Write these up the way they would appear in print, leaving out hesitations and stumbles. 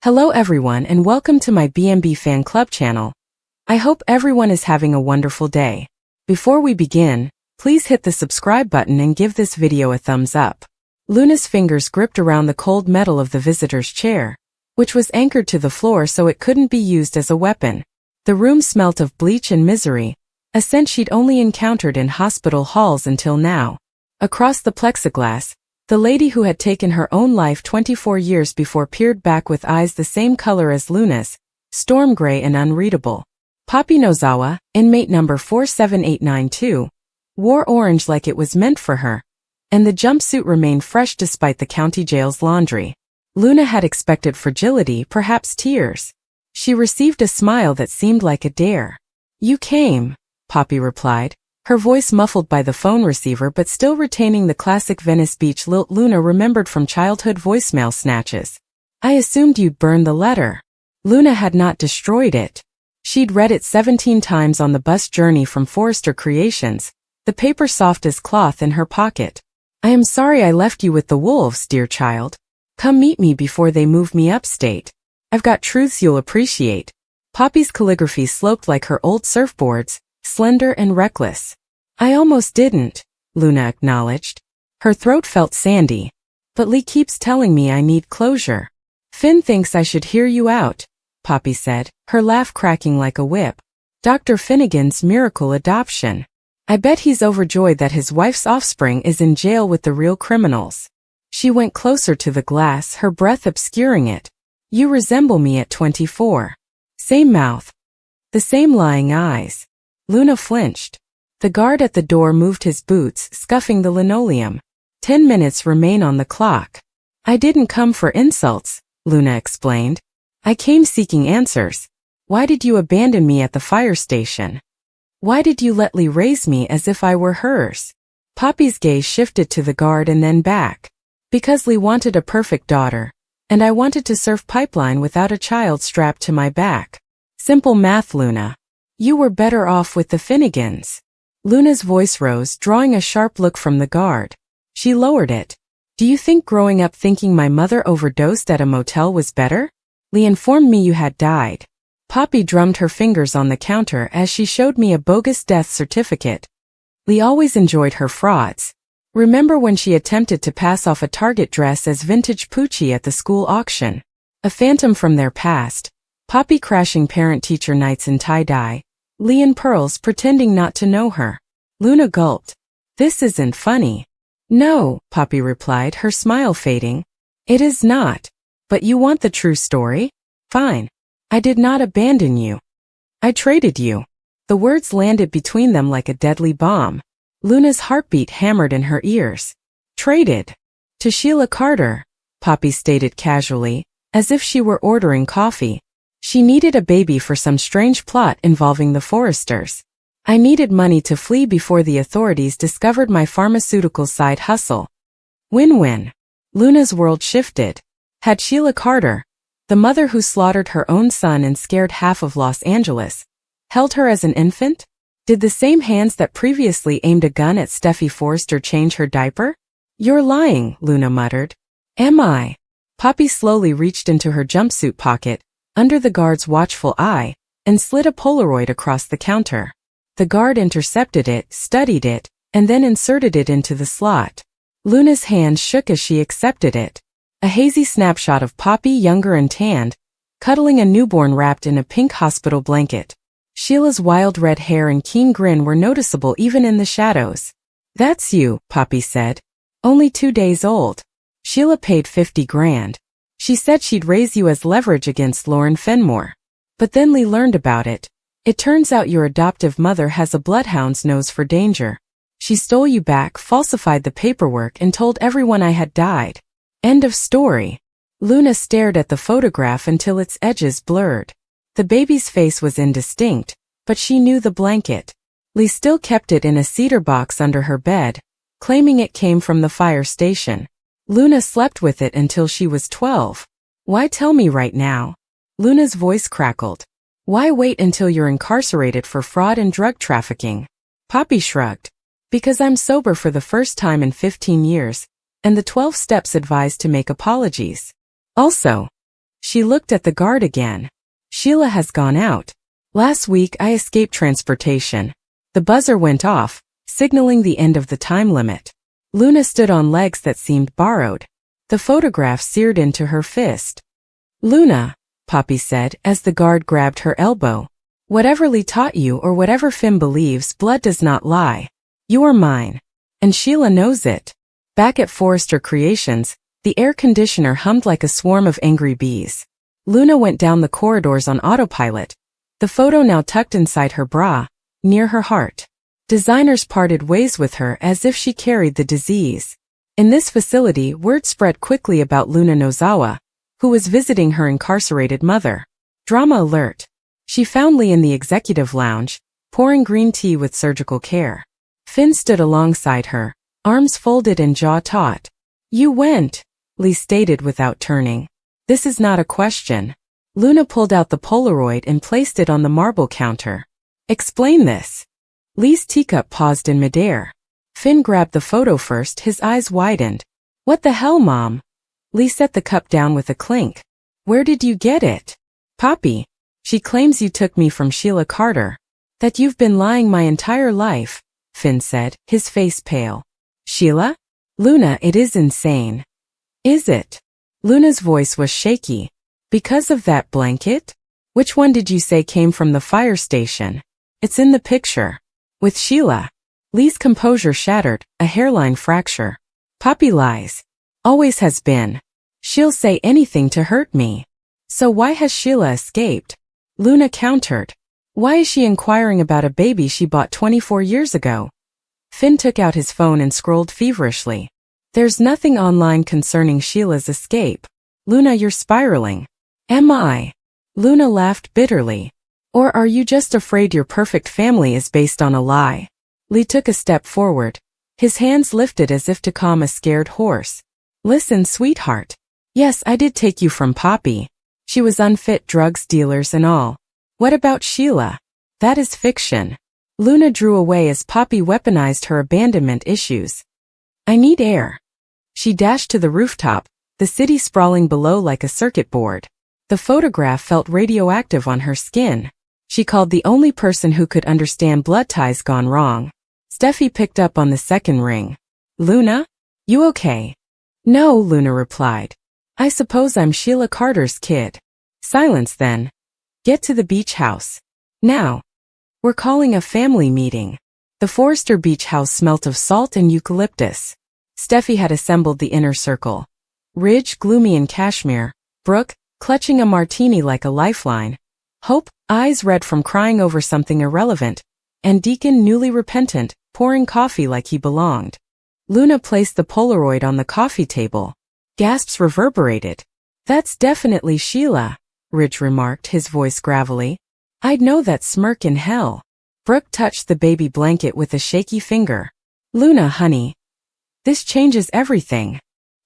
Hello everyone and welcome to my B&B Fan Club channel. I hope everyone is having a wonderful day. Before we begin, please hit the subscribe button and give this video a thumbs up. Luna's fingers gripped around the cold metal of the visitor's chair, which was anchored to the floor so it couldn't be used as a weapon. The room smelt of bleach and misery, a scent she'd only encountered in hospital halls until now. Across the plexiglass, the lady who had taken her own life 24 years before peered back with eyes the same color as Luna's, storm gray and unreadable. Poppy Nozawa, inmate number 47892, wore orange like it was meant for her, and the jumpsuit remained fresh despite the county jail's laundry. Luna had expected fragility, perhaps tears. She received a smile that seemed like a dare. "You came," Poppy replied, her voice muffled by the phone receiver but still retaining the classic Venice Beach lilt Luna remembered from childhood voicemail snatches. "I assumed you'd burn the letter." Luna had not destroyed it. She'd read it 17 times on the bus journey from Forrester Creations, the paper soft as cloth in her pocket. "I am sorry I left you with the wolves, dear child. Come meet me before they move me upstate. I've got truths you'll appreciate." Poppy's calligraphy sloped like her old surfboards, slender and reckless. "I almost didn't," Luna acknowledged. Her throat felt sandy. "But Lee keeps telling me I need closure." "Finn thinks I should hear you out," Poppy said, her laugh cracking like a whip. "Dr. Finnegan's miracle adoption. I bet he's overjoyed that his wife's offspring is in jail with the real criminals." She went closer to the glass, her breath obscuring it. "You resemble me at 24. Same mouth. The same lying eyes." Luna flinched. The guard at the door moved his boots, scuffing the linoleum. 10 minutes remain on the clock. "I didn't come for insults," Luna explained. "I came seeking answers. Why did you abandon me at the fire station? Why did you let Lee raise me as if I were hers?" Poppy's gaze shifted to the guard and then back. "Because Lee wanted a perfect daughter, and I wanted to surf pipeline without a child strapped to my back. Simple math, Luna. You were better off with the Finnegans." Luna's voice rose, drawing a sharp look from the guard. She lowered it. "Do you think growing up thinking my mother overdosed at a motel was better? Lee informed me you had died." Poppy drummed her fingers on the counter as she showed me a bogus death certificate. Lee always enjoyed her frauds. Remember when she attempted to pass off a Target dress as vintage Poochie at the school auction? A phantom from their past. Poppy crashing parent-teacher nights in tie-dye. Lee in pearls pretending not to know her. Luna gulped. "This isn't funny." "No," Poppy replied, her smile fading. "It is not. But you want the true story? Fine. I did not abandon you. I traded you." The words landed between them like a deadly bomb. Luna's heartbeat hammered in her ears. "Traded? To Sheila Carter," Poppy stated casually, as if she were ordering coffee. "She needed a baby for some strange plot involving the Forresters. I needed money to flee before the authorities discovered my pharmaceutical side hustle. Win-win." Luna's world shifted. Had Sheila Carter, the mother who slaughtered her own son and scared half of Los Angeles, held her as an infant? Did the same hands that previously aimed a gun at Steffi Forrester change her diaper? "You're lying," Luna muttered. "Am I?" Poppy slowly reached into her jumpsuit pocket, under the guard's watchful eye, and slid a Polaroid across the counter. The guard intercepted it, studied it, and then inserted it into the slot. Luna's hand shook as she accepted it. A hazy snapshot of Poppy, younger and tanned, cuddling a newborn wrapped in a pink hospital blanket. Sheila's wild red hair and keen grin were noticeable even in the shadows. "That's you," Poppy said. "Only 2 days old. Sheila paid 50 grand. She said she'd raise you as leverage against Lauren Fenmore. But then Lee learned about it. It turns out your adoptive mother has a bloodhound's nose for danger. She stole you back, falsified the paperwork, and told everyone I had died. End of story." Luna stared at the photograph until its edges blurred. The baby's face was indistinct, but she knew the blanket. Lee still kept it in a cedar box under her bed, claiming it came from the fire station. Luna slept with it until she was 12. "Why tell me right now?" Luna's voice crackled. "Why wait until you're incarcerated for fraud and drug trafficking?" Poppy shrugged. "Because I'm sober for the first time in 15 years, and the 12 steps advise to make apologies. Also, She looked at the guard again. Sheila has gone out. Last week I escaped transportation. The buzzer went off, signaling the end of the time limit. Luna stood on legs that seemed borrowed. The photograph seared into her fist. Luna, Poppy said as the guard grabbed her elbow. Whatever Lee taught you or whatever Finn believes, blood does not lie. You are mine. And Sheila knows it. Back at Forrester Creations, the air conditioner hummed like a swarm of angry bees. Luna went down the corridors on autopilot, the photo now tucked inside her bra, near her heart. Designers parted ways with her as if she carried the disease. In this facility, word spread quickly about Luna Nozawa, who was visiting her incarcerated mother. Drama alert. She found Lee in the executive lounge, pouring green tea with surgical care. Finn stood alongside her, arms folded and jaw taut. You went, Lee stated without turning. This is not a question. Luna pulled out the Polaroid and placed it on the marble counter. Explain this. Lee's teacup paused in midair. Finn grabbed the photo first, his eyes widened. What the hell, Mom? Lee set the cup down with a clink. Where did you get it? Poppy. She claims you took me from Sheila Carter. That you've been lying my entire life, Finn said, his face pale. Sheila? Luna, it is insane. Is it? Luna's voice was shaky. Because of that blanket? Which one did you say came from the fire station? It's in the picture. With Sheila. Lee's composure shattered, a hairline fracture. Poppy lies. Always has been. She'll say anything to hurt me. So why has Sheila escaped? Luna countered. Why is she inquiring about a baby she bought 24 years ago? Finn took out his phone and scrolled feverishly. There's nothing online concerning Sheila's escape. Luna, you're spiraling. Am I? Luna laughed bitterly. Or are you just afraid your perfect family is based on a lie? Lee took a step forward. His hands lifted as if to calm a scared horse. Listen, sweetheart. Yes, I did take you from Poppy. She was unfit, drugs dealers and all. What about Sheila? That is fiction. Luna drew away as Poppy weaponized her abandonment issues. I need air. She dashed to the rooftop, the city sprawling below like a circuit board. The photograph felt radioactive on her skin. She called the only person who could understand blood ties gone wrong. Steffi picked up on the second ring. Luna? You okay? No, Luna replied. I suppose I'm Sheila Carter's kid. Silence then. Get to the beach house. Now. We're calling a family meeting. The Forrester beach house smelt of salt and eucalyptus. Steffi had assembled the inner circle. Ridge, gloomy in cashmere. Brooke, clutching a martini like a lifeline. Hope, eyes red from crying over something irrelevant. And Deacon, newly repentant, pouring coffee like he belonged. Luna placed the Polaroid on the coffee table. Gasps reverberated. That's definitely Sheila, Ridge remarked, his voice gravelly. I'd know that smirk in hell. Brooke touched the baby blanket with a shaky finger. Luna, honey. This changes everything.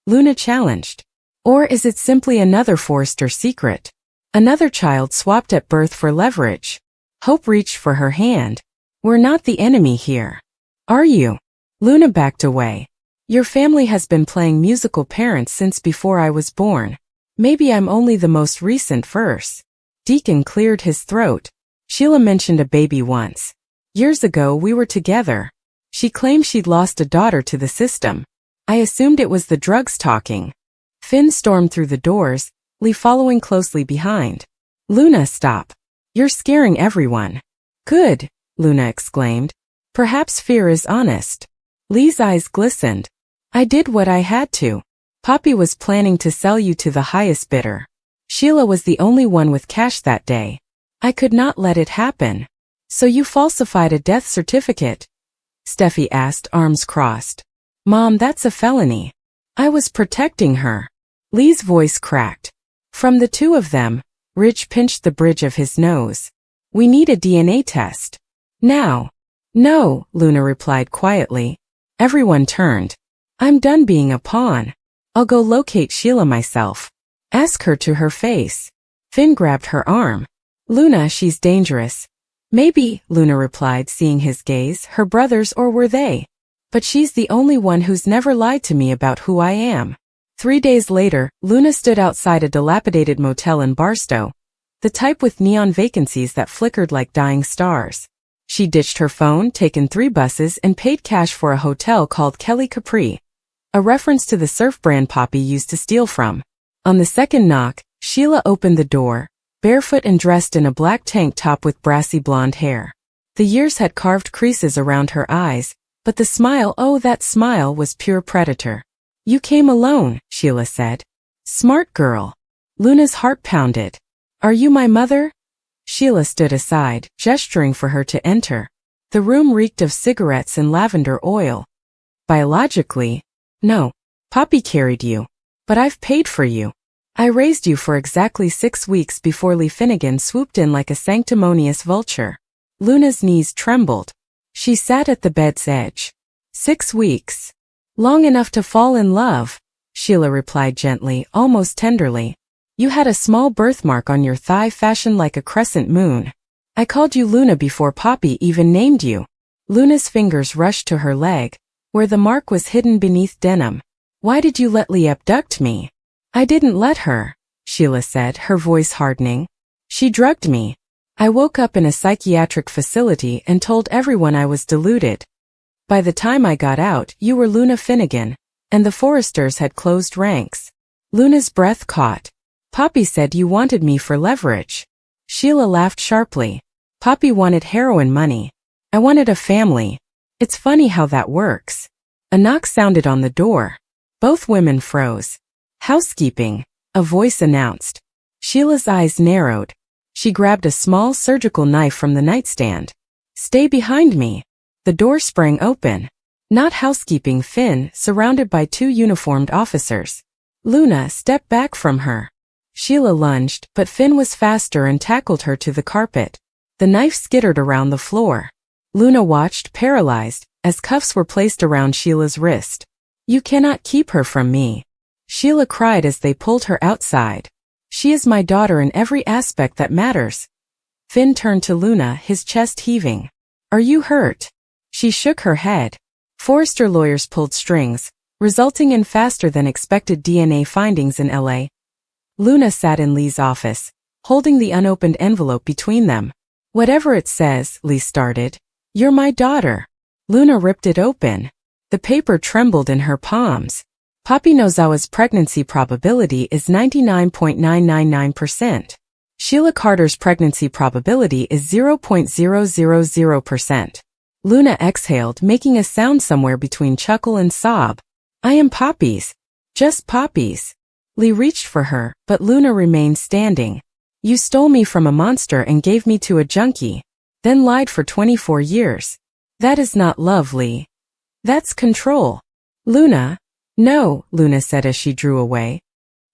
Luna challenged. Or is it simply another Forrester secret? Another child swapped at birth for leverage. Hope reached for her hand. We're not the enemy here. Are you? Luna backed away. Your family has been playing musical parents since before I was born. Maybe I'm only the most recent verse. Deacon cleared his throat. Sheila mentioned a baby once. Years ago we were together. She claimed she'd lost a daughter to the system. I assumed it was the drugs talking. Finn stormed through the doors, Lee following closely behind. Luna, stop. You're scaring everyone. Good, Luna exclaimed. Perhaps fear is honest. Lee's eyes glistened. I did what I had to. Poppy was planning to sell you to the highest bidder. Sheila was the only one with cash that day. I could not let it happen. So you falsified a death certificate? Steffi asked, arms crossed. Mom, that's a felony. I was protecting her. Lee's voice cracked. From the two of them, Ridge pinched the bridge of his nose. We need a DNA test. Now. No, Luna replied quietly. Everyone turned. I'm done being a pawn. I'll go locate Sheila myself. Ask her to her face. Finn grabbed her arm. Luna, she's dangerous. Maybe, Luna replied, seeing his gaze, her brothers, or were they? But she's the only one who's never lied to me about who I am. 3 days later, Luna stood outside a dilapidated motel in Barstow, the type with neon vacancies that flickered like dying stars. She ditched her phone, taken 3 buses, and paid cash for a hotel called Kelly Capri, a reference to the surf brand Poppy used to steal from. On the second knock, Sheila opened the door, barefoot and dressed in a black tank top with brassy blonde hair. The years had carved creases around her eyes, but the smile, oh that smile, was pure predator. "You came alone," Sheila said. "Smart girl." Luna's heart pounded. "Are you my mother?" Sheila stood aside, gesturing for her to enter. The room reeked of cigarettes and lavender oil. "Biologically, no. Poppy carried you. But I've paid for you. I raised you for exactly 6 weeks before Lee Finnegan swooped in like a sanctimonious vulture." Luna's knees trembled. She sat at the bed's edge. 6 weeks. "Long enough to fall in love," Sheila replied gently, almost tenderly. "You had a small birthmark on your thigh fashioned like a crescent moon. I called you Luna before Poppy even named you." Luna's fingers rushed to her leg, where the mark was hidden beneath denim. "Why did you let Lee abduct me?" "I didn't let her," Sheila said, her voice hardening. "She drugged me. I woke up in a psychiatric facility and told everyone I was deluded. By the time I got out, you were Luna Finnegan, and the Forresters had closed ranks." Luna's breath caught. "Poppy said you wanted me for leverage." Sheila laughed sharply. "Poppy wanted heroin money. I wanted a family. It's funny how that works." A knock sounded on the door. Both women froze. "Housekeeping," a voice announced. Sheila's eyes narrowed. She grabbed a small surgical knife from the nightstand. "Stay behind me." The door sprang open. Not housekeeping, Finn, surrounded by 2 uniformed officers. Luna stepped back from her. Sheila lunged, but Finn was faster and tackled her to the carpet. The knife skittered around the floor. Luna watched, paralyzed, as cuffs were placed around Sheila's wrist. "You cannot keep her from me," Sheila cried as they pulled her outside. "She is my daughter in every aspect that matters." Finn turned to Luna, his chest heaving. "Are you hurt?" She shook her head. Forrester lawyers pulled strings, resulting in faster than expected DNA findings in LA. Luna sat in Lee's office, holding the unopened envelope between them. "Whatever it says," Lee started. "You're my daughter." Luna ripped it open. The paper trembled in her palms. "Poppy Nozawa's pregnancy probability is 99.999%. Sheila Carter's pregnancy probability is 0.000%. Luna exhaled, making a sound somewhere between chuckle and sob. "I am Poppy's. Just Poppy's." Lee reached for her, but Luna remained standing. "You stole me from a monster and gave me to a junkie, then lied for 24 years. That is not love, Lee. That's control." "Luna." "No," Luna said as she drew away.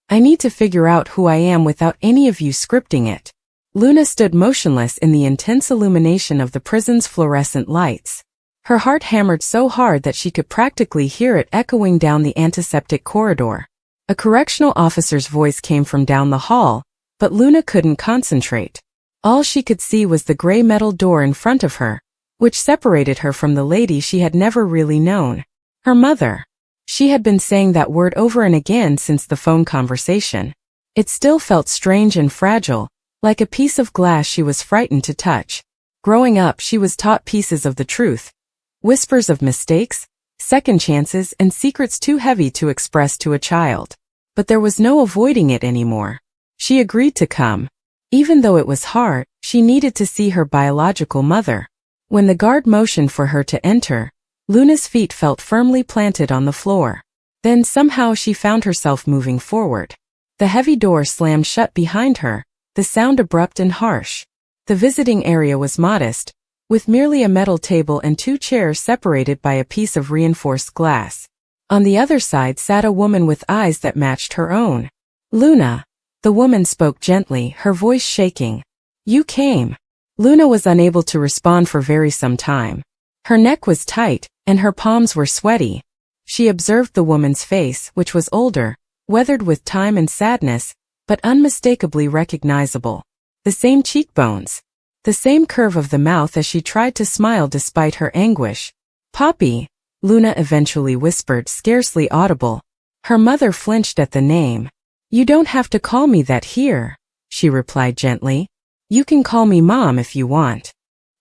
"I need to figure out who I am without any of you scripting it." Luna stood motionless in the intense illumination of the prison's fluorescent lights. Her heart hammered so hard that she could practically hear it echoing down the antiseptic corridor. A correctional officer's voice came from down the hall, but Luna couldn't concentrate. All she could see was the gray metal door in front of her, which separated her from the lady she had never really known. Her mother. She had been saying that word over and again since the phone conversation. It still felt strange and fragile, like a piece of glass she was frightened to touch. Growing up, she was taught pieces of the truth, whispers of mistakes, second chances, and secrets too heavy to express to a child. But there was no avoiding it anymore. She agreed to come. Even though it was hard, she needed to see her biological mother. When the guard motioned for her to enter, Luna's feet felt firmly planted on the floor. Then somehow she found herself moving forward. The heavy door slammed shut behind her, the sound abrupt and harsh. The visiting area was modest, with merely a metal table and 2 chairs separated by a piece of reinforced glass. On the other side sat a woman with eyes that matched her own. "Luna." The woman spoke gently, her voice shaking. "You came." Luna was unable to respond for very some time. Her neck was tight, and her palms were sweaty. She observed the woman's face, which was older, weathered with time and sadness, but unmistakably recognizable. The same cheekbones. The same curve of the mouth as she tried to smile despite her anguish. "Poppy," Luna eventually whispered, scarcely audible. Her mother flinched at the name. "You don't have to call me that here," she replied gently. "You can call me Mom if you want."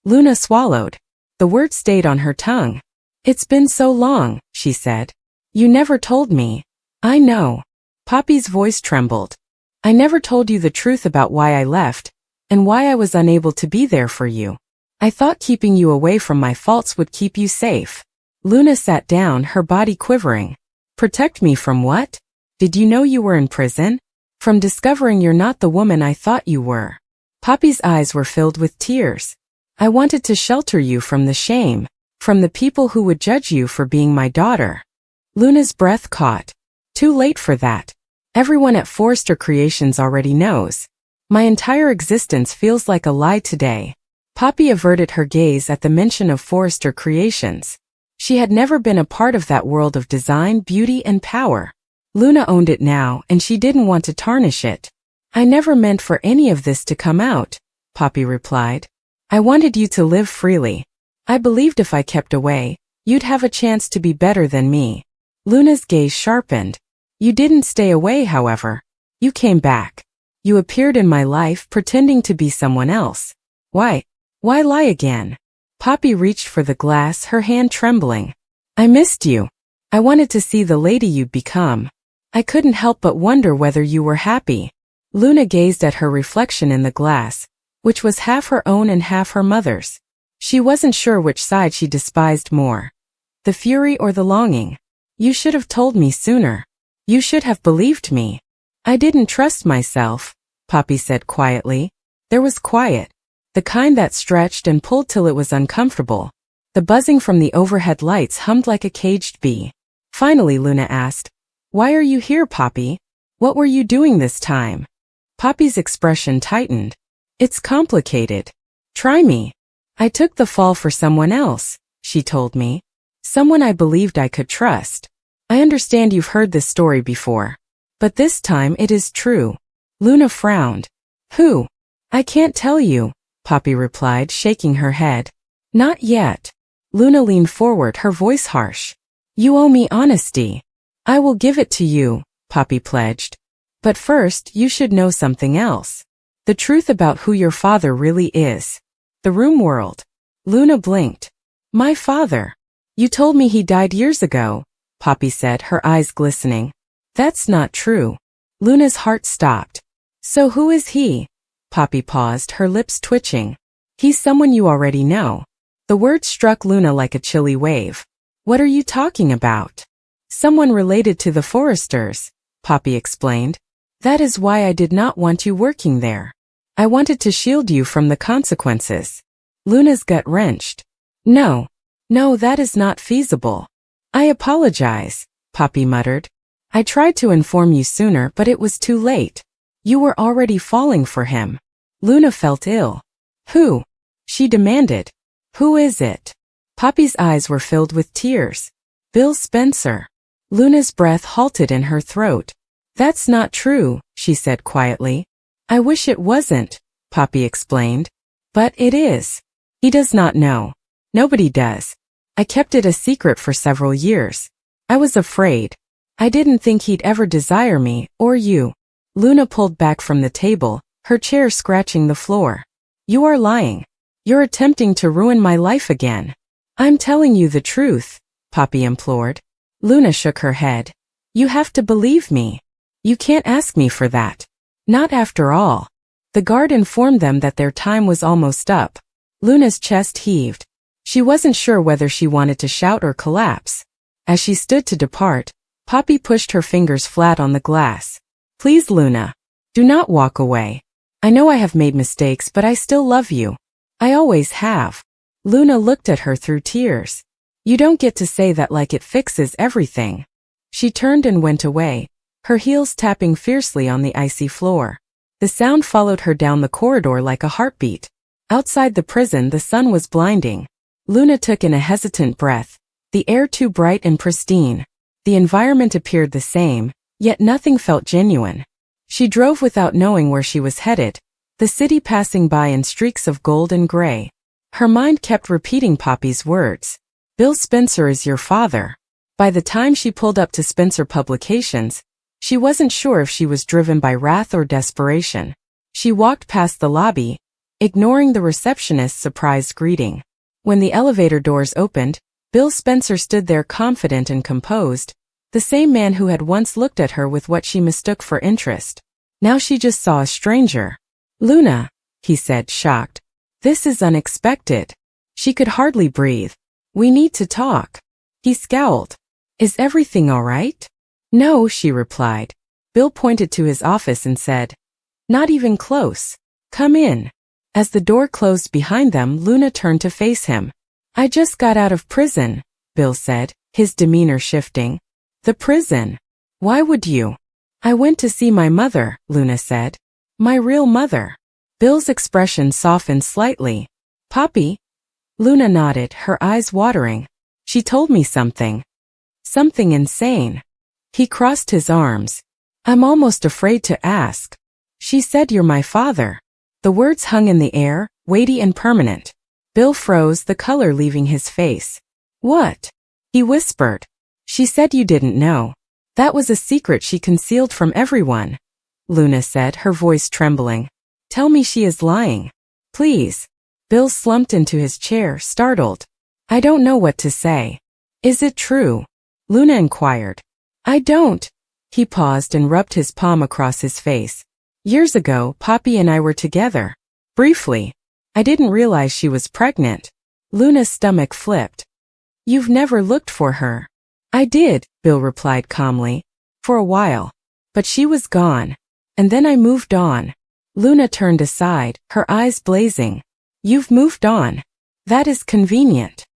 Luna swallowed. The word stayed on her tongue. "It's been so long," she said. "You never told me." "I know." Poppy's voice trembled. "I never told you the truth about why I left, and why I was unable to be there for you. I thought keeping you away from my faults would keep you safe." Luna sat down, her body quivering. "Protect me from what? Did you know you were in prison? From discovering you're not the woman I thought you were." Poppy's eyes were filled with tears. "I wanted to shelter you from the shame, from the people who would judge you for being my daughter." Luna's breath caught. "Too late for that. Everyone at Forrester Creations already knows. My entire existence feels like a lie today." Poppy averted her gaze at the mention of Forrester Creations. She had never been a part of that world of design, beauty, and power. Luna owned it now, and she didn't want to tarnish it. "I never meant for any of this to come out," Poppy replied. "I wanted you to live freely. I believed if I kept away, you'd have a chance to be better than me." Luna's gaze sharpened. "You didn't stay away, however. You came back. You appeared in my life pretending to be someone else. Why lie again?" Poppy reached for the glass, her hand trembling. "I missed you. I wanted to see the lady you'd become. I couldn't help but wonder whether you were happy." Luna gazed at her reflection in the glass, which was half her own and half her mother's. She wasn't sure which side she despised more, the fury or the longing. "You should have told me sooner. You should have believed me." "I didn't trust myself," Poppy said quietly. There was quiet, the kind that stretched and pulled till it was uncomfortable. The buzzing from the overhead lights hummed like a caged bee. Finally Luna asked, "Why are you here, Poppy? What were you doing this time?" Poppy's expression tightened. "It's complicated. Try me. I took the fall for someone else," she told me. "Someone I believed I could trust. I understand you've heard this story before, but this time it is true." Luna frowned. "Who?" "I can't tell you," Poppy replied, shaking her head. "Not yet." Luna leaned forward, her voice harsh. "You owe me honesty." "I will give it to you," Poppy pledged. "But first, you should know something else. The truth about who your father really is." The room whirled. Luna blinked. "My father? You told me he died years ago," Poppy said, her eyes glistening. "That's not true." Luna's heart stopped. "So who is he?" Poppy paused, her lips twitching. "He's someone you already know." The word struck Luna like a chilly wave. "What are you talking about?" "Someone related to the Forresters," Poppy explained. "That is why I did not want you working there. I wanted to shield you from the consequences." Luna's gut wrenched. No, that is not feasible." "I apologize," Poppy muttered. "I tried to inform you sooner, but it was too late. You were already falling for him." Luna felt ill. "Who?" she demanded. "Who is it?" Poppy's eyes were filled with tears. "Bill Spencer." Luna's breath halted in her throat. "That's not true," she said quietly. "I wish it wasn't," Poppy explained. "But it is. He does not know. Nobody does. I kept it a secret for several years. I was afraid. I didn't think he'd ever desire me, or you." Luna pulled back from the table, her chair scratching the floor. "You are lying. You're attempting to ruin my life again." "I'm telling you the truth," Poppy implored. Luna shook her head. "You have to believe me. You can't ask me for that. Not after all." The guard informed them that their time was almost up. Luna's chest heaved. She wasn't sure whether she wanted to shout or collapse. As she stood to depart, Poppy pushed her fingers flat on the glass. "Please, Luna. Do not walk away. I know I have made mistakes, but I still love you. I always have." Luna looked at her through tears. "You don't get to say that like it fixes everything." She turned and went away, her heels tapping fiercely on the icy floor. The sound followed her down the corridor like a heartbeat. Outside the prison, the sun was blinding. Luna took in a hesitant breath, the air too bright and pristine. The environment appeared the same, yet nothing felt genuine. She drove without knowing where she was headed, the city passing by in streaks of gold and gray. Her mind kept repeating Poppy's words. "Bill Spencer is your father." By the time she pulled up to Spencer Publications, she wasn't sure if she was driven by wrath or desperation. She walked past the lobby, ignoring the receptionist's surprised greeting. When the elevator doors opened, Bill Spencer stood there confident and composed, the same man who had once looked at her with what she mistook for interest. Now she just saw a stranger. "Luna," he said, shocked. "This is unexpected." She could hardly breathe. "We need to talk." He scowled. "Is everything all right?" "No," she replied. Bill pointed to his office and said, "Not even close. Come in." As the door closed behind them, Luna turned to face him. "I just got out of prison," Bill said, his demeanor shifting. "The prison? Why would you?" "I went to see my mother," Luna said. "My real mother." Bill's expression softened slightly. "Poppy?" Luna nodded, her eyes watering. "She told me something. Something insane." He crossed his arms. "I'm almost afraid to ask. She said you're my father." The words hung in the air, weighty and permanent. Bill froze, the color leaving his face. "What?" he whispered. "She said you didn't know. That was a secret she concealed from everyone," Luna said, her voice trembling. "Tell me she is lying. Please." Bill slumped into his chair, startled. "I don't know what to say." "Is it true?" Luna inquired. "I don't." He paused and rubbed his palm across his face. "Years ago, Poppy and I were together. Briefly. I didn't realize she was pregnant." Luna's stomach flipped. "You've never looked for her." "I did," Bill replied calmly. "For a while. But she was gone. And then I moved on." Luna turned aside, her eyes blazing. "You've moved on. That is convenient."